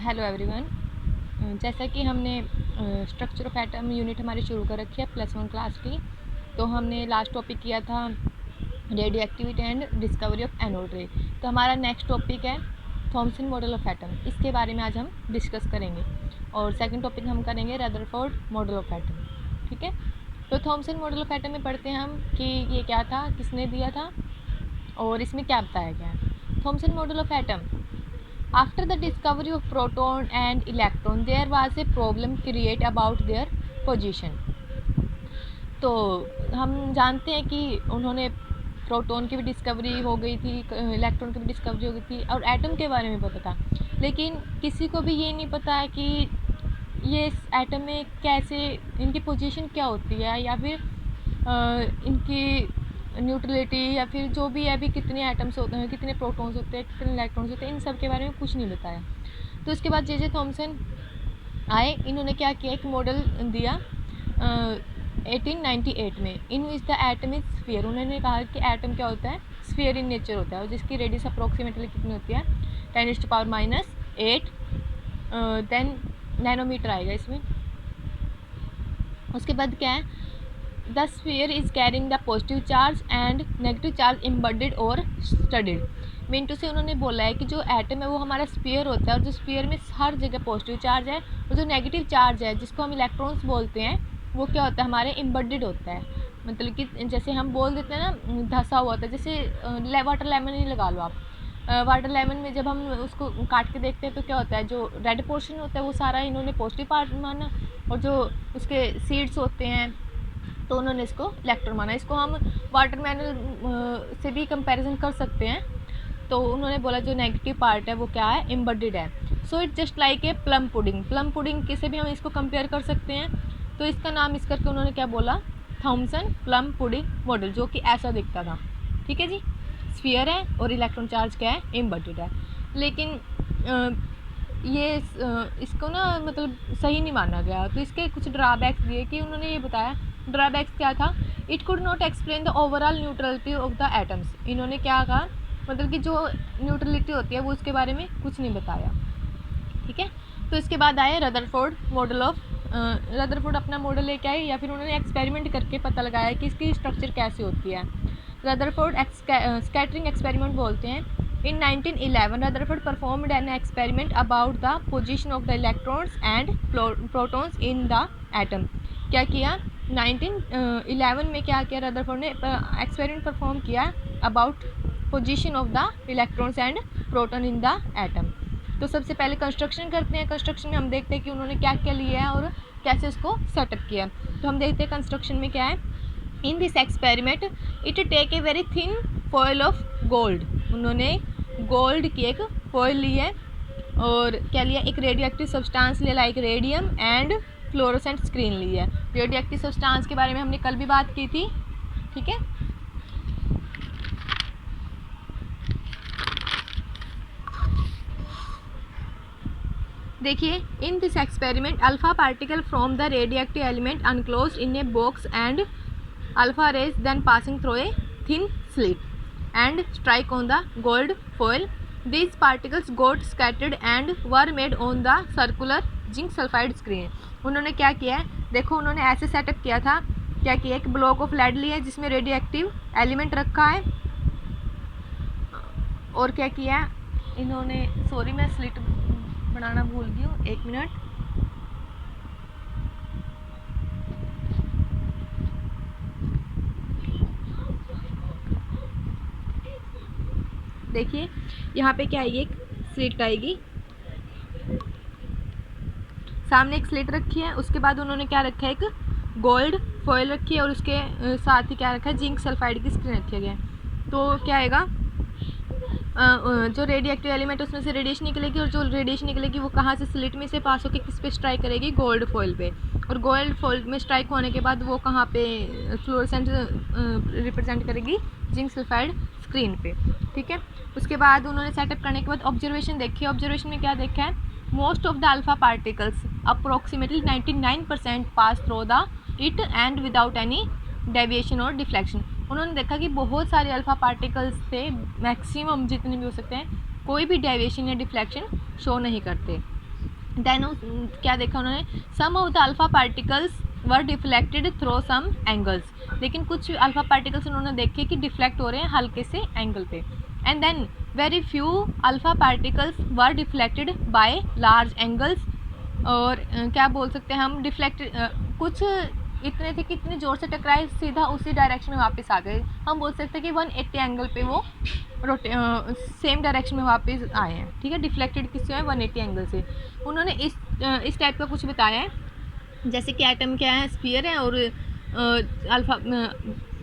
Hello everyone. जैसा कि हमने स्ट्रक्चर ऑफ एटम यूनिट हमारी शुरू कर रखी है +1 क्लास की, तो हमने लास्ट टॉपिक किया था radio activity and discovery of anode रे। तो हमारा नेक्स्ट टॉपिक है थॉमसन मॉडल ऑफ एटम। इसके बारे में आज हम डिस्कस करेंगे और सेकंड टॉपिक हम करेंगे रदरफोर्ड मॉडल ऑफ एटम। ठीक है, तो थॉमसन मॉडल ऑफ एटम में पढ़ते हैं हम कि ये क्या था, किसने दिया था और इसमें क्या बताया गया है। Thompson model of atom: After the discovery of proton and electron, there was a problem created about their position. तो हम जानते हैं कि उन्होंने प्रोटॉन की भी डिस्कवरी हो गई थी, इलेक्ट्रॉन की भी डिस्कवरी हो गई थी और एटम के बारे में पता था, लेकिन किसी को भी ये नहीं पता है कि ये एटम में कैसे इनकी पोजीशन क्या होती है या फिर इनकी न्यूट्रलिटी या फिर जो भी है, अभी कितने एटम्स होते हैं, कितने प्रोटॉन्स होते हैं, कितने इलेक्ट्रॉन्स होते हैं, इन सब के बारे में कुछ नहीं बताया। तो इसके बाद जे थॉमसन आए, इन्होंने क्या किया, एक मॉडल दिया 1898 में। In which the atom is sphere. उन्होंने कहा कि एटम क्या होता है, स्फीयर इन नेचर होता है और जिसकी रेडियस अप्रोक्सीमेटली कितनी होती है, 10⁻⁸ देन नैनोमीटर आएगा इसमें। उसके बाद क्या है, the sphere is carrying the positive charge and negative charge embedded और स्टडीड। मिनटू से उन्होंने बोला है कि जो एटम है वो हमारा स्फीयर होता है और जो स्फीयर में हर जगह पॉजिटिव चार्ज है और जो नेगेटिव चार्ज है जिसको हम इलेक्ट्रॉन्स बोलते हैं वो क्या होता है, हमारे एम्बेडेड होता है। मतलब कि जैसे हम बोल देते हैं ना, धंसा हुआ होता है, जैसे वाटर लेमन ही लगा लो आप। वाटर लेमन में जब हम उसको काट के देखते हैं तो क्या होता है, जो रेड पोर्शन होता है वो सारा इन्होंने पॉजिटिव पार्ट माना और जो उसके सीड्स होते हैं तो उन्होंने इसको इलेक्ट्रॉन माना। इसको हम वाटरमेलन से भी कंपैरिजन कर सकते हैं। तो उन्होंने बोला जो नेगेटिव पार्ट है वो क्या है, एम्बेडेड है। So it just like a plum pudding. Plum pudding किसे भी हम इसको कंपेयर कर सकते हैं। तो इसका नाम इस करके उन्होंने क्या बोला, थॉमसन प्लम पुडिंग मॉडल, जो कि ऐसा दिखता था। ठीक है जी, स्फीयर है और इलेक्ट्रॉन चार्ज क्या है, एम्बेडेड है। लेकिन ये इसको ना मतलब सही नहीं माना गया। तो इसके कुछ ड्रॉबैक्स दिए कि उन्होंने ये बताया। ड्रॉबैक्स क्या था, it could not explain the overall neutrality of the atoms. इन्होंने क्या कहा, मतलब कि जो न्यूट्रलिटी होती है वो उसके बारे में कुछ नहीं बताया। ठीक है, तो इसके बाद आए रदरफोर्ड मॉडल ऑफ। रदरफोर्ड अपना मॉडल लेके आए या फिर उन्होंने एक्सपेरिमेंट करके पता लगाया कि इसकी स्ट्रक्चर कैसे होती है। रदरफोर्ड स्कैटरिंग एक्सपेरिमेंट बोलते हैं। In 1911, Rutherford performed an experiment about the position of the electrons and protons in the atom. क्या किया, 1911 में क्या किया, रदरफोर्ड ने एक्सपेरिमेंट परफॉर्म किया about position of the electrons and proton in the atom. तो सबसे पहले कंस्ट्रक्शन करते हैं। कंस्ट्रक्शन में हम देखते हैं कि उन्होंने क्या क्या लिया है और कैसे उसको सेटअप किया। तो हम देखते हैं कंस्ट्रक्शन में क्या है। In this experiment it take a very thin foil of gold. उन्होंने गोल्ड की एक फॉयल ली है और क्या लिया, एक रेडियो एक्टिव सब्सटेंस लिया like radium and fluorescent screen ली है। रेडियो एक्टिव सब्सटेंस के बारे में हमने कल भी बात की थी। ठीक है, देखिए, इन this experiment alpha particle from the radio active element अनक्लोज्ड in a box and alpha rays then passing through a thin slit and strike on the gold foil. These particles got scattered and were made on the circular zinc sulfide screen. उन्होंने क्या किया है, देखो उन्होंने ऐसे setup किया था। क्या किया, एक ब्लॉक ऑफ लेड लिया है जिसमें रेडियो एक्टिव एलिमेंट रखा है और क्या किया इन्होंने, सॉरी मैं स्लिट बनाना भूल गई हूँ, 1 मिनट। देखिए यहाँ पे क्या आएगी, एक स्लिट आएगी, सामने एक स्लिट रखी है। उसके बाद उन्होंने क्या रखा है, एक गोल्ड फॉयल रखी है और उसके साथ ही क्या रखा है, जिंक सल्फाइड की स्क्रीन रखी गया है। तो क्या आएगा, जो रेडियो एक्टिव एलिमेंट उसमें से रेडिएशन निकलेगी और जो रेडिएशन निकलेगी वो कहाँ से, स्लिट में से पास होकर किस पे स्ट्राइक करेगी, गोल्ड फॉयल पे। और गोल्ड फॉयल में स्ट्राइक होने के बाद वो कहाँ पे फ्लोरोसेंट रिप्रेजेंट करेगी, जिंक सल्फाइड स्क्रीन पे। ठीक है, उसके बाद उन्होंने सेटअप करने के बाद ऑब्जर्वेशन देखी। ऑब्जर्वेशन में क्या देखा है, most of the alpha particles approximately 99% pass through the it and without any deviation और डिफ्लेक्शन। उन्होंने देखा कि बहुत सारे अल्फा पार्टिकल्स थे, मैक्सिमम जितने भी हो सकते हैं, कोई भी डेविएशन या डिफ्लेक्शन शो नहीं करते। देन क्या देखा उन्होंने, some of the alpha particles were deflected through some angles, लेकिन कुछ अल्फा पार्टिकल्स उन्होंने देखे कि डिफ्लेक्ट हो रहे हैं हल्के से एंगल पे। And then very few alpha particles were deflected by large angles, और क्या बोल सकते हैं हम, डिफ्लेक्टेड कुछ इतने थे कि इतने ज़ोर से टकराए सीधा उसी डायरेक्शन में वापस आ गए। हम बोल सकते हैं कि 180 एंगल पे वो सेम डायरेक्शन में वापस आए हैं। ठीक है, डिफ्लेक्टेड किससे है, 180 एंगल से। उन्होंने इस टाइप का कुछ बताया है, जैसे कि एटम क्या है, स्फीयर है, और alpha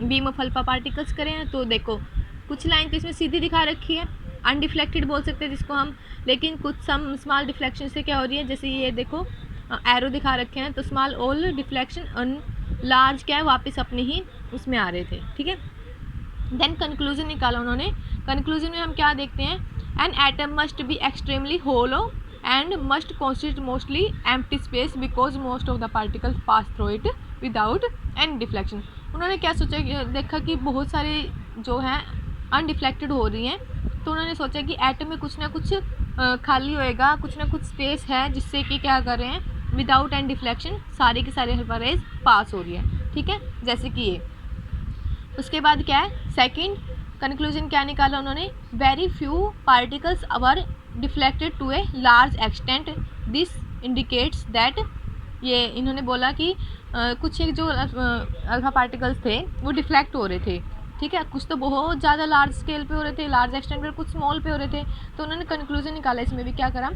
beam of alpha particles करें हैं। तो देखो कुछ लाइन तो इसमें सीधी दिखा रखी है, अनडिफ्लेक्टेड बोल सकते हैं जिसको हम, लेकिन कुछ सम स्मॉल डिफ्लेक्शन से क्या हो रही है, जैसे ये देखो एरो दिखा रखे हैं, तो स्मॉल ऑल डिफ्लेक्शन अन लार्ज क्या है, वापस अपने ही उसमें आ रहे थे। ठीक है, देन कंक्लूजन निकाला उन्होंने। कंक्लूजन में हम क्या देखते हैं, an atom must be extremely hollow and must constitute mostly empty space because most of the particles pass through it without any deflection. उन्होंने क्या सोचा कि देखा कि बहुत सारे जो हैं अनडिफ्लेक्टेड हो रही हैं, तो उन्होंने सोचा कि एटम में कुछ ना कुछ खाली होएगा, कुछ ना कुछ स्पेस है जिससे कि क्या कर रहे हैं, विदाउट एनी डिफ्लेक्शन सारे के सारे अल्फा रेज पास हो रही है। ठीक है, जैसे कि ये। उसके बाद क्या है, सेकंड कंक्लूजन क्या निकाला उन्होंने, very few particles were deflected to a large extent, this indicates that, ये इन्होंने बोला कि कुछ एक जो अल्फा पार्टिकल्स थे वो डिफ्लेक्ट हो रहे थे। ठीक है, कुछ तो बहुत ज़्यादा लार्ज स्केल पे हो रहे थे, लार्ज एक्सटेंट पर, कुछ स्मॉल पे हो रहे थे। तो उन्होंने कंक्लूजन निकाला इसमें भी, क्या करा,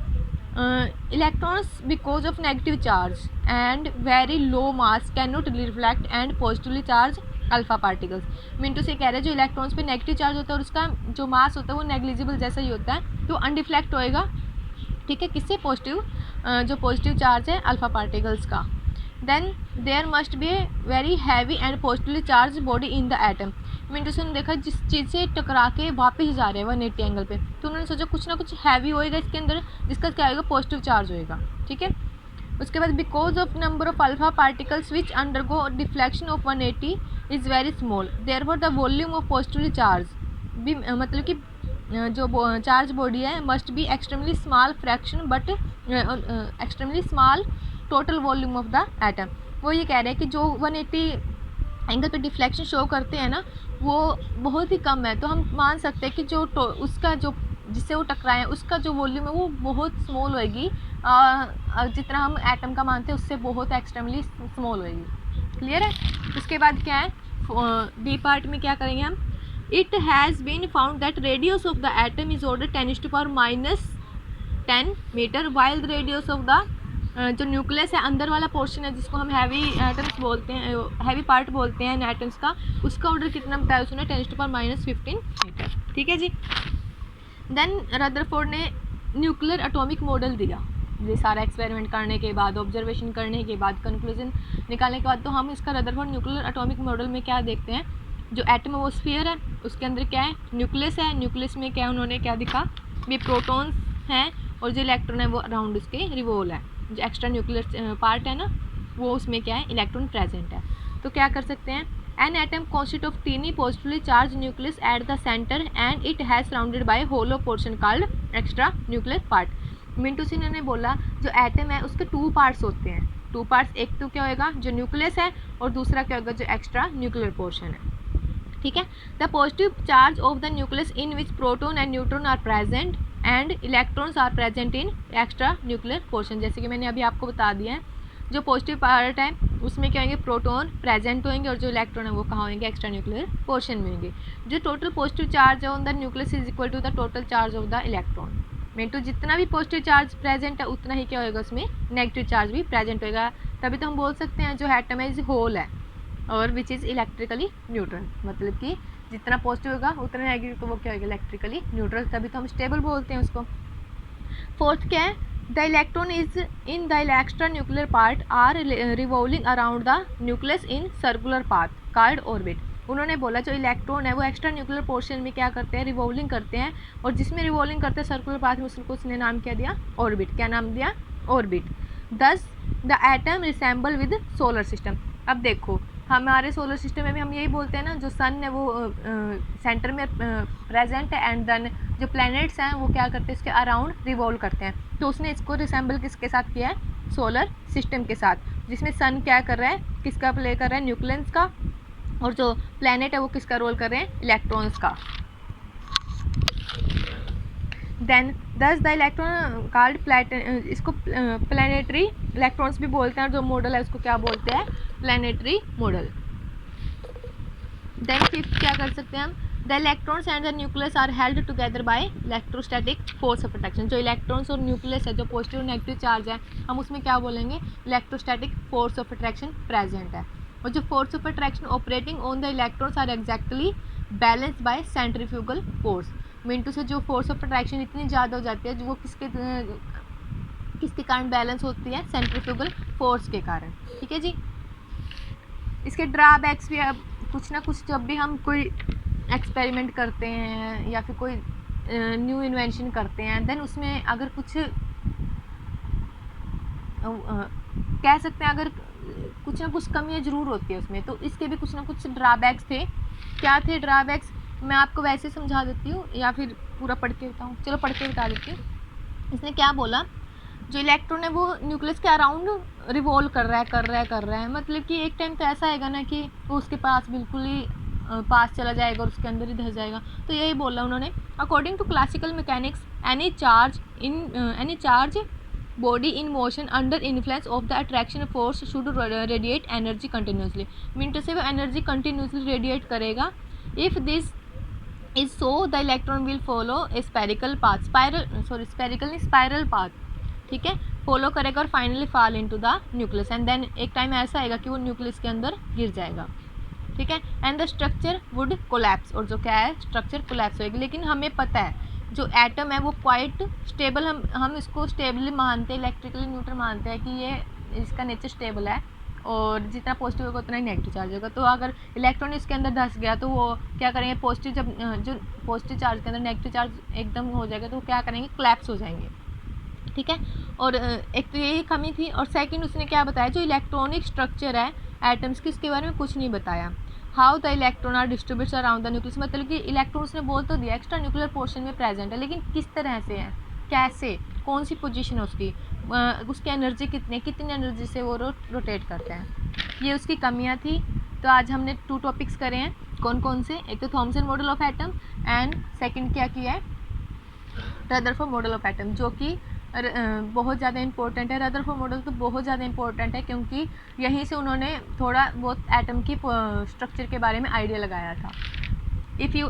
electrons because of negative charge and very low mass can not reflect and positively charge alpha particles. Mintu से कह रहे हैं जो इलेक्ट्रॉन्स पे नेगेटिव चार्ज होता है और उसका जो मास होता है वो नेग्लिजिबल जैसा ही होता है, तो अनडिफ्लेक्ट होएगा। ठीक है, किससे, पॉजिटिव, जो पॉजिटिव चार्ज है अल्फा पार्टिकल्स का। Then there must be a very heavy and positively charged body in the atom. मिंटू से उन्होंने देखा जिस चीज़ से टकरा के वापस जा रहे हैं 180 एंगल पे, तो उन्होंने सोचा कुछ ना कुछ हैवी होएगा इसके अंदर, जिसका क्या होएगा, पॉजिटिव चार्ज होएगा। ठीक है, उसके बाद because of number of alpha particles which undergo deflection of 180 is very small, therefore the volume of positively charge भी, मतलब कि जो चार्ज बॉडी है must be extremely small fraction but extremely small total volume of the atom. वो ये कह रहे हैं कि जो 180 एंगल पे डिफ्लेक्शन शो करते हैं ना, वो बहुत ही कम है, तो हम मान सकते हैं कि जो उसका जो जिससे वो टकराए उसका जो वॉल्यूम है वो बहुत स्मॉल होएगी, जितना हम एटम का मानते हैं उससे बहुत एक्सट्रीमली स्मॉल होएगी। क्लियर है। उसके बाद क्या है, डी पार्ट में क्या करेंगे हम, it has been found that radius of the atom is order 10⁻⁻10 metre, while the radius of the जो न्यूक्लियस है, अंदर वाला पोर्शन है जिसको हम हैवी एटम्स बोलते हैं, हैवी पार्ट बोलते हैं एटम्स का, उसका ऑर्डर कितना बताया उसने, 10⁻⁻15 मीटर। ठीक है जी। देन रदरफोर्ड ने न्यूक्लियर एटॉमिक मॉडल दिया, ये सारा एक्सपेरिमेंट करने के बाद, ऑब्जर्वेशन करने के बाद, कंक्लूजन निकालने के बाद, तो हम इसका रदरफोर्ड न्यूक्लियर एटॉमिक मॉडल में क्या देखते हैं, जो एटम है वो स्फीयर है, उसके अंदर क्या है, न्यूक्लियस है, न्यूक्लियस में क्या उन्होंने क्या दिखा, भी प्रोटॉन्स हैं और जो इलेक्ट्रॉन है वो अराउंड उसके रिवॉल्व है, जो एक्स्ट्रा न्यूक्लियर पार्ट है ना वो उसमें क्या है, इलेक्ट्रॉन प्रेजेंट है। तो क्या कर सकते हैं, an atom consist of tiny positively charge nucleus at the centre and it has surrounded by hollow portion called extra nuclear part. Mintu Sinha ने बोला जो एटम है उसके 2 पार्ट्स होते हैं, 2 पार्ट्स, एक तो क्या होगा जो न्यूक्लियस है और दूसरा क्या होगा जो एक्स्ट्रा न्यूक्लियर पोर्शन है। ठीक है, the positive charge of the nucleus in which proton and neutron are present and electrons are present in extra nuclear portion. जैसे कि मैंने अभी आपको बता दिया है, जो पॉजिटिव पार्ट है उसमें क्या होंगे, प्रोटॉन प्रेजेंट होंगे और जो इलेक्ट्रॉन है वो कहाँ होंगे, एक्स्ट्रा न्यूक्लियर पोर्शन में होंगे। जो टोटल पॉजिटिव चार्ज है on the nucleus is equal to the total charge of the electron. में तो जितना भी पॉजिटिव चार्ज प्रेजेंट है उतना ही क्या होगा उसमें नेगेटिव चार्ज भी प्रेजेंट होगा, तभी तो हम बोल सकते हैं जो एटम है इज होल है और विच इज़ इलेक्ट्रिकली न्यूट्रल, मतलब कि जितना पॉजिटिव होगा उतना नेगेटिव तो वो क्या होगा, इलेक्ट्रिकली न्यूट्रल, तभी तो हम स्टेबल बोलते हैं उसको। फोर्थ क्या है, the electron is in the extra nuclear part are revolving around the nucleus in circular path called orbit. उन्होंने बोला जो इलेक्ट्रॉन है वो एक्स्ट्रा न्यूक्लियर पोर्शन में क्या करते हैं, रिवॉल्विंग करते हैं, और जिसमें रिवॉल्विंग करते हैं सर्कुलर पाथ में उसको उसने नाम क्या दिया, ऑर्बिट। क्या नाम दिया, ऑर्बिट। दस the atom resemble with solar system. अब देखो हमारे सोलर सिस्टम में भी हम यही बोलते हैं ना, जो सन है वो सेंटर में प्रेजेंट है, एंड देन जो प्लैनेट्स हैं वो क्या करते हैं, इसके अराउंड रिवॉल्व करते हैं। तो उसने इसको रिसेंबल किसके साथ किया है, सोलर सिस्टम के साथ, जिसमें सन क्या कर रहा है, किसका प्ले कर रहा है, न्यूक्लियस का, और जो प्लैनेट है वो किसका रोल कर रहे हैं, इलेक्ट्रॉन्स का। देन दस द इलेक्ट्रॉन कार्ड इसको प्लैनेटरी इलेक्ट्रॉन्स भी बोलते हैं, और जो मॉडल है उसको क्या बोलते हैं, प्लैनेटरी मॉडल। देन फिफ्थ क्या कर सकते हैं हम, the electrons and the nucleus are held together by electrostatic force of attraction. जो इलेक्ट्रॉन्स और न्यूक्लियस है, जो पॉजिटिव और नेगेटिव चार्ज है, हम उसमें क्या बोलेंगे, electrostatic force of attraction present है। और जो force of attraction operating on the electrons are exactly balanced by centrifugal force. Mean to say जो फोर्स ऑफ अट्रैक्शन इतनी ज़्यादा हो जाती है, जो वो किसके कारण बैलेंस होती है, सेंट्रीफ्यूगल फोर्स के कारण। ठीक है जी। इसके ड्रॉबैक्स भी, अब कुछ ना कुछ जब भी हम कोई एक्सपेरिमेंट करते हैं या फिर कोई न्यू इन्वेंशन करते हैं, देन उसमें अगर कुछ कह सकते हैं, अगर कुछ ना कुछ कमियाँ ज़रूर होती है उसमें, तो इसके भी कुछ ना कुछ ड्रॉबैक्स थे। क्या थे ड्रॉबैक्स, मैं आपको वैसे समझा देती हूँ या फिर पूरा पढ़ के बताऊँ, चलो पढ़ के बता देती हूँ। इसने क्या बोला, जो इलेक्ट्रॉन है वो न्यूक्लियस के अराउंड रिवॉल्व कर रहा है, मतलब कि एक टाइम तो ऐसा आएगा ना कि वो उसके पास बिल्कुल ही पास चला जाएगा और उसके अंदर ही धस जाएगा। तो यही बोला उन्होंने, according to classical mechanics any charge body in motion under influence of the attraction force should radiate energy continuously. Mean to say वो एनर्जी कंटिन्यूसली रेडिएट करेगा। If this is so the electron will follow a spherical path, ठीक है, follow करेगा और finally fall into the nucleus, and then एक time ऐसा आएगा कि वो न्यूक्लियस के अंदर गिर जाएगा। ठीक है, and the structure would collapse, और जो क्या है, स्ट्रक्चर कोलैप्स होएगी। लेकिन हमें पता है जो एटम है वो क्वाइट स्टेबल, हम इसको स्टेबली मानते हैं, इलेक्ट्रिकली न्यूट्रल मानते हैं कि ये इसका नेचर स्टेबल है, और जितना पॉजिटिव होगा उतना ही नेगेटिव चार्ज होगा। तो अगर इलेक्ट्रॉन इसके अंदर धस गया तो वो क्या करेंगे, पॉजिटिव, जब जो पॉजिटिव चार्ज के अंदर नेगेटिव चार्ज एकदम हो जाएगा तो वो क्या करेंगे, कोलैप्स हो जाएंगे। ठीक है, और एक तो यही कमी थी। और सेकंड उसने क्या बताया, जो इलेक्ट्रॉनिक स्ट्रक्चर है एटम्स की, इसके बारे में कुछ नहीं बताया। How the electron are distributes around the nucleus, मतलब कि इलेक्ट्रॉन उसने बोल तो दिया एक्स्ट्रा न्यूक्लियर पोर्शन में प्रेजेंट है, लेकिन किस तरह से है, कैसे, कौन सी पोजीशन है उसकी एनर्जी कितनी एनर्जी से वो रोटेट करते हैं, ये उसकी कमियाँ थी। तो आज हमने 2 टॉपिक्स करे हैं, कौन कौन से, एक तो Thompson model of atom, and second क्या किया है, रदरफोर्ड मॉडल ऑफ एटम, जो कि बहुत ज़्यादा इंपॉर्टेंट है। रदरफोर्ड मॉडल तो बहुत ज़्यादा इंपॉर्टेंट है, क्योंकि यहीं से उन्होंने थोड़ा बहुत एटम की स्ट्रक्चर के बारे में आइडिया लगाया था। If you